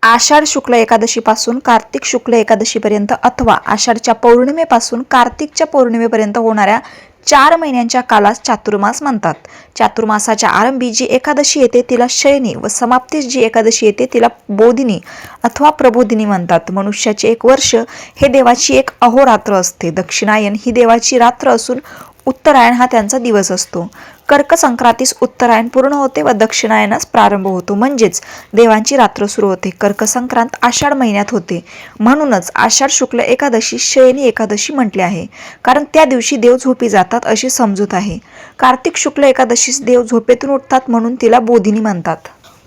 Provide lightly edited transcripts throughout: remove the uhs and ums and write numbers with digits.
आषाढ शुक्ल एकादशीपासून कार्तिक शुक्ल एकादशीपर्यंत अथवा आषाढच्या पौर्णिमेपासून कार्तिकच्या पौर्णिमेपर्यंत होणाऱ्या 4 महिन्यांच्या कालास चातुर्मास म्हणतात. चातुर्मासाच्या आरंभी जी एकादशी येते तिला शयनी व समाप्तीस जी एकादशी येते तिला बोधिनी अथवा प्रबोधिनी म्हणतात. मनुष्याचे एक वर्ष हे देवाची एक अहोरात्र असते. दक्षिणायन ही देवाची रात्र असून उत्तरायण हा त्यांचा दिवस असतो. कर्क संक्रांतीस उत्तरायण पूर्ण होते व दक्षिणायनास प्रारंभ होतो, म्हणजेच देवांची रात्र सुरू होते. कर्क संक्रांत आषाढ महिन्यात होते, म्हणूनच आषाढ शुक्ल एकादशी शयनी एकादशी म्हटले आहे, कारण त्या दिवशी देव झोपी जातात अशी समजूत आहे. कार्तिक शुक्ल एकादशीस देव झोपेतून उठतात म्हणून तिला बोधिनी म्हणतात.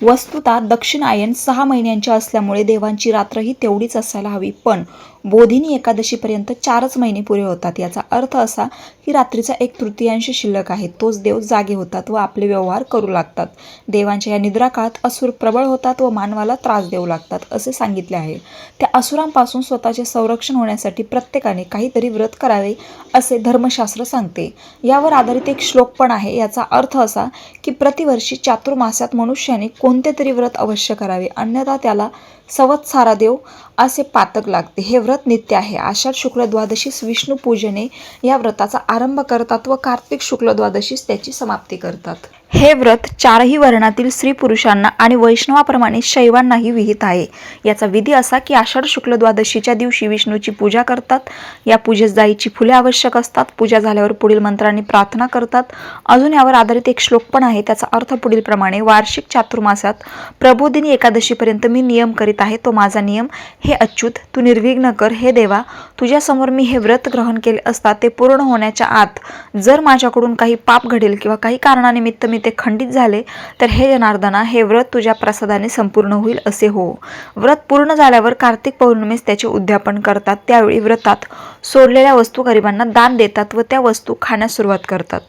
वस्तुतः दक्षिणायन 6 महिन्यांच्या असल्यामुळे देवांची रात्र ही तेवढीच असायला हवी, पण बोधिनी एकादशीपर्यंत 4च महिने पुरे होतात. याचा अर्थ असा की रात्रीचा 1/3 शिल्लक आहे, तोच देव जागे होतात व आपले व्यवहार करू लागतात. देवांच्या या निद्रा काळात असुर प्रबळ होतात व मानवाला त्रास देऊ लागतात असे सांगितले आहे. त्या असुरांपासून स्वतःचे संरक्षण होण्यासाठी प्रत्येकाने काहीतरी व्रत करावे असे धर्मशास्त्र सांगते. यावर आधारित एक श्लोक पण आहे. याचा अर्थ असा की प्रतिवर्षी चातुर्मासात मनुष्याने कोणते तरी व्रत अवश्य करावे, अन्यथा त्याला संवत्सारादेव असे पातक लागते. हे व्रत नित्य आहे. आषाढ शुक्ल द्वादशीस विष्णू पूजने या व्रताचा आरंभ करतात व कार्तिक शुक्ल द्वादशीस त्याची समाप्ती करतात. हे व्रत 4ही वर्णातील स्त्री पुरुषांना आणि वैष्णवाप्रमाणे शैवांनाही विहित आहे. याचा विधी असा की आषाढ शुक्ल द्वादशीच्या दिवशी विष्णूची पूजा करतात. या पूजेस जाईची फुले आवश्यक असतात. पूजा झाल्यावर पुढील मंत्रांनी प्रार्थना करतात. अजून यावर आधारित एक श्लोक पण आहे. त्याचा अर्थ पुढील प्रमाणे: वार्षिक चातुर्मासात प्रबोधिनी एकादशीपर्यंत मी नियम करीत आहे, तो माझा नियम. हे अच्युत, तू निर्विघ्न कर. हे देवा, तुझ्यासमोर मी हे व्रत ग्रहण केले असता ते पूर्ण होण्याच्या आत जर माझ्याकडून काही पाप घडेल किंवा काही कारणानिमित्त मी ते खंडित झाले तर हे जनार्दना, हे व्रत तुझ्या प्रसादाने संपूर्ण होईल असे हो. व्रत पूर्ण झाल्यावर कार्तिक पौर्णिमेस त्याचे उद्यापन करतात. त्यावेळी व्रतात सोडलेल्या वस्तू गरिबांना दान देतात व त्या वस्तू खाण्यास सुरुवात करतात.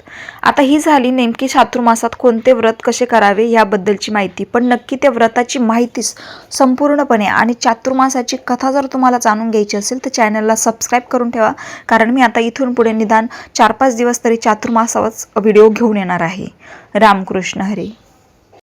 आता ही झाली नेमकी चातुर्मासात कोणते व्रत कसे करावे याबद्दलची माहिती. पण नक्की त्या व्रताची माहितीच संपूर्णपणे आणि चातुर्मासाची कथा जर तुम्हाला जाणून घ्यायची असेल तर चॅनलला सबस्क्राईब करून ठेवा, कारण मी आता इथून पुढे निदान 4-5 दिवस तरी चातुर्मासावरच व्हिडिओ घेऊन येणार आहे. रामकृष्ण हरी.